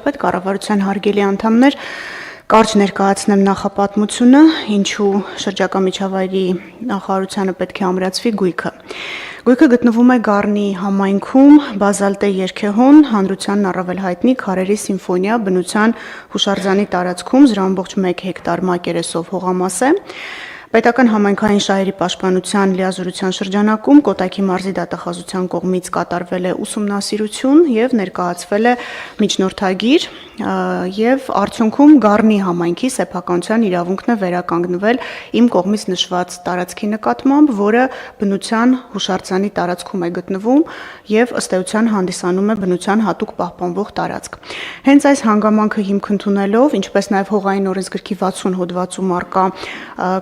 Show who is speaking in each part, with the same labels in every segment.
Speaker 1: վարչապետ, կառավարության հարգելի անդամներ, կարճ ներկայացնեմ նախապատմությունը, ինչու շրջակա միջավայրի նախարարությանը պետք է ամրացվի գույքը։ Գույքը գտնվում է Գառնի համայնքում, բազալտե երգեհոն, հանրությանն առավել հայտնի Քարերի սիմֆոնիա բնության հուշարձանի տարածքում 0.1 հեկտար մակերեսով հողամաս է։ Պետական համայնքային շահերի պաշտպանության լիազորության շրջանակում Կոտայքի մարզի դատախազության կողմից կատարվել է ուսումնասիրություն եւ ներկայացվել է միջնորդագիր եւ արդյունքում Գառնի համայնքի սեփականության իրավունքն է վերականգնվել իմ կողմից նշված տարածքի նկատմամբ, որը բնության հուշարձանի տարածքում է գտնվում եւ ըստ էության հանդիսանում է բնության հատուկ պահպանվող տարածք։ Հենց այս հանգամանքը հիմք ընդունելով, ինչպես նաեւ հողային օրենսգրքի 60 հոդվածում արկա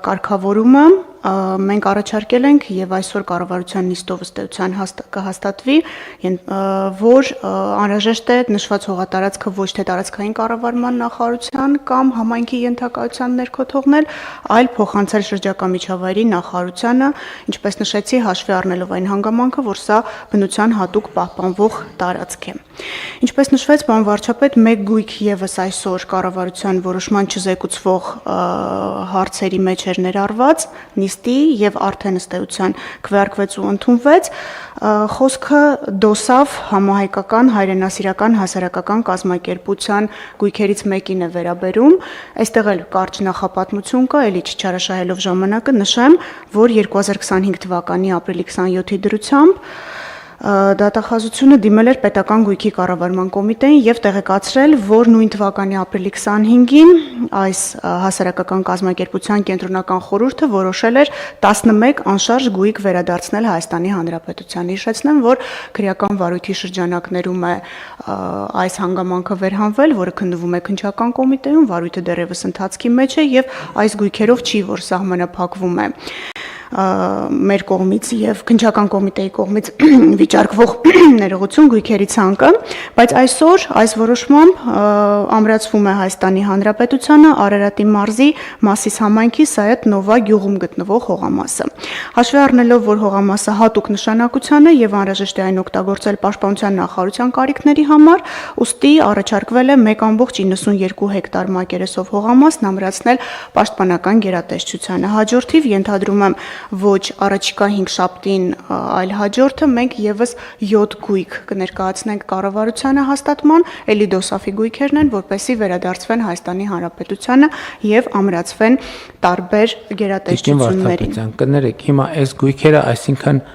Speaker 1: կարգավորումը մենք առաջարկել ենք եւ այսօր կառավարության նիստով ըստ էության կհաստատվի, որ անհրաժեշտ է նշված հողատարածքը ոչ թե տարածքային կառավարման նախարարության կամ համայնքի ենթակայության ներքո թողնել, այլ փոխանցել շրջակա միջավայրի նախարարությանը, ինչպես նշեցի, հաշվի առնելով այն հանգամանքը, որ սա բնության հատուկ պահպանվող տարածք է։ Ինչպես նշվեց, պարոն վարչապետ, մեկ գույք եւս այսօր կառավարության որոշման չզեկուցվող հարցերի մեջ էր ներառված նիստի եւ արդեն ըստ էության քվեարկվեց ու ընդունվեց, խոսքը դոսավ համահայկական հայրենասիրական հասարակական կազմակերպության գույքերից մեկին է վերաբերում, այստեղ էլ կարճ նախապատմություն կա, էլի չչարաշահելով ժամանակը նշեմ, որ 2025 թվականի ապրիլի 27-ի դրությամբ դատախազությունը դիմել էր պետական գույքի կառավարման կոմիտեին եւ տեղեկացրել, որ նույն թվականի ապրիլի 25-ին այս հասարակական կազմակերպության կենտրոնական խորհուրդը որոշել էր 11 անշարժ գույք վերադարձնել Հայաստանի Հանրապետությանը։ Հիշեցնեմ, որ քրեական վարույթի շրջանակներում է այս հանգամանքը վերհանվել, որը քննվում է քննչական կոմիտեում, վարույթը դեռևս ընթացքի մեջ է եւ այս գույքերով չի, որ սահմանափակվում է մեր կողմից եւ քննչական կոմիտեի կողմից վիճարկվող ներողություն գույքերի ցանկը, բայց այսօր այս որոշմամբ ամրացվում է Հայաստանի Հանրապետությանը Արարատի մարզի Մասիս համայնքի Սայեթ Նովա գյուղում գտնվող հողամասը։ Հաշվի առնելով, որ հողամասը հատուկ նշանակության է եւ անհրաժեշտ է այն օգտագործել պաշտպանության նախարարության կարիքների համար, ուստի առաջարկվել է 1.92 հեկտար մակերեսով հողամասն ամրացնել պաշտպանական գերատեսչությանը։ Հաջորդիվ ենթադրում եմ ոչ առաջիկա 5 շաբթին, այլ հաջորդը մենք եւս 7 գույք կներկայացնենք կառավարությանը հաստատման, էլի դոսաֆի գույքերն են, որպեսզի վերադարձվեն Հայաստանի Հանրապետությանը եւ ամրացվեն տարբեր գերատեսչություններին։
Speaker 2: Կներեք, հիմա այս գույքերը, այսինքն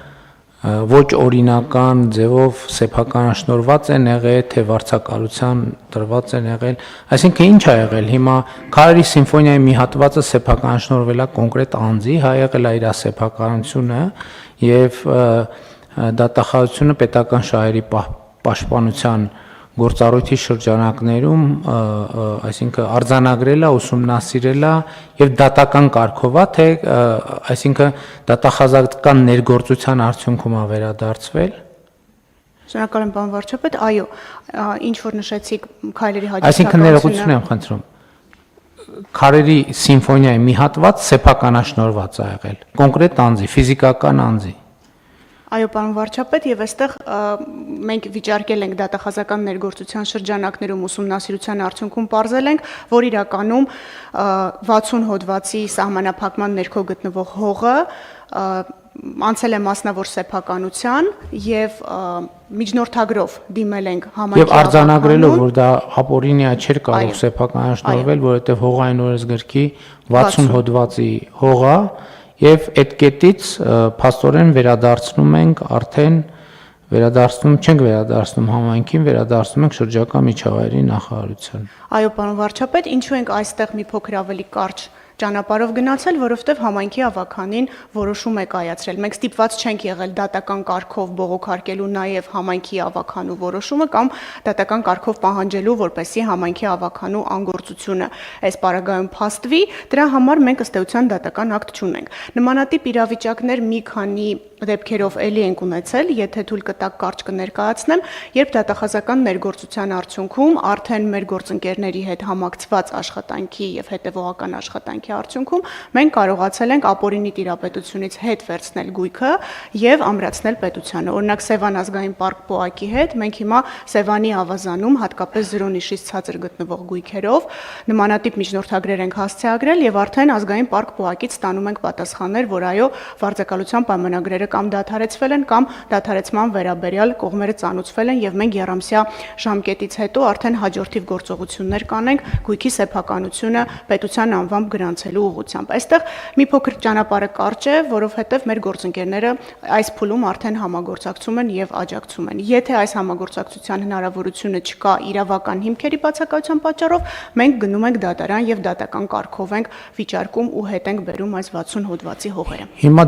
Speaker 2: ոչ օրինական ձևով սեփականաշնորհված են եղել, թե վարձակալության տրված են եղել, այսինքն ինչ ա եղել, հիմա Քարերի սիմֆոնիայի մի հատվածը սեփականաշնորհվել է կոնկրետ անձի, հա եղել է իր սեփականությունը եւ դատախազությունը պետական շահերի պաշտպանության գործառույթի շրջանակներում, այսինքն արձանագրել է, ուսումնասիրել է եւ դատական կարգով է, թե այսինքն դատախազական ներգործության արդյունքում է վերադարձվել։
Speaker 1: Շնորհակալ եմ, պարոն վարչապետ, այո, ինչ որ նշեցիք քայլերի հաջողությունը։
Speaker 2: Այսինքն ներողություն եմ խնդրում։ Քարերի սիմֆոնիայի մի հատված սեփականաշնորհված է եղել, կոնկրետ անձի, ֆիզիկական անձի։
Speaker 1: Այո, պարոն վարչապետ, եւ այստեղ մենք վիճարկել ենք դատախազական ներգործության շրջանակներում ուսումնասիրության արդյունքում պարզել ենք, որ իրականում 60 հոդվածի սահմանափակման ներքո գտնվող հողը անցել է մասնավոր սեփականության եւ միջնորդագրով դիմել ենք համայնքի
Speaker 2: եւ արձանագրելով, որ դա ապօրինյա չէր կարող սեփականաշնորհվել, որովհետեւ հողային օրենսգրքի 60 հոդվածի հող է եւ այդ կետից փաստորեն վերադարձնում ենք արդեն չենք վերադարձնում համայնքին, վերադարձնում ենք շրջակա միջավայրի նախարարության։
Speaker 1: Այո, պարոն վարչապետ, ինչու ենք այստեղ մի փոքր ավելի կարճ ճանապարհով գնացել, որովհետև համայնքի ավականին որոշում է կայացրել։ Մենք ստիպված չենք եղել դատական կարգով բողոքարկելու նաև համայնքի ավականու որոշումը կամ դատական կարգով պահանջելու, որպեսզի համայնքի ավականու անգործությունը այս պարագայում փաստվի, դրա համար մենք ըստ էության դատական ակտ չունենք։ Նմանատիպ իրավիճակներ մի քանի դեպքերով էլի ենք ունեցել, եթե թույլ կտակ կարճ կներկայացնեմ, երբ դատախազական ներգործության արդյունքում արդեն մեր գործընկերների հետ համակցված աշխատանքի եւ հետեւողական աշխատանքի աշխատանքի արդյունքում մենք կարողացել ենք ապօրինի տիրապետությունից հետ վերցնել գույքը եւ ամրացնել պետությանը։ Օրինակ Սևան ազգային պարկ ՊՕԱԿ-ի հետ մենք հիմա Սևանի ավազանում հատկապես 0-ից ցածր գտնվող գույքերով նմանատիպ միջնորդագրեր ենք հասցեագրել եւ արդեն ազգային պարկ ՊՕԱԿ-ից ստանում ենք պատասխաններ, որ այո, վարձակալության պայմանագրերը կամ դադարեցվել են կամ դադարեցման վերաբերյալ կողմերը ծանուցվել են եւ մենք երամսյա ժամկետից հետո արդեն հաջորդիվ գործողություններ կանենք գույքի սեփականությունը պետության անվամբ գրանցելու ուղղությամբ։ Այստեղ մի փոքր ճանապարհը կարճ է, որովհետեւ մեր գործընկերները այս փուլում արդեն համագործակցում են եւ աջակցում են։ Եթե այս համագործակցության հնարավորությունը չկա իրավական հիմքերի բացակայության պատճառով, մենք գնում ենք դատարան եւ դատական կարգով ենք վիճարկում ու հետ ենք բերում այս 60 հոդվածի հողերը։
Speaker 2: Հիմա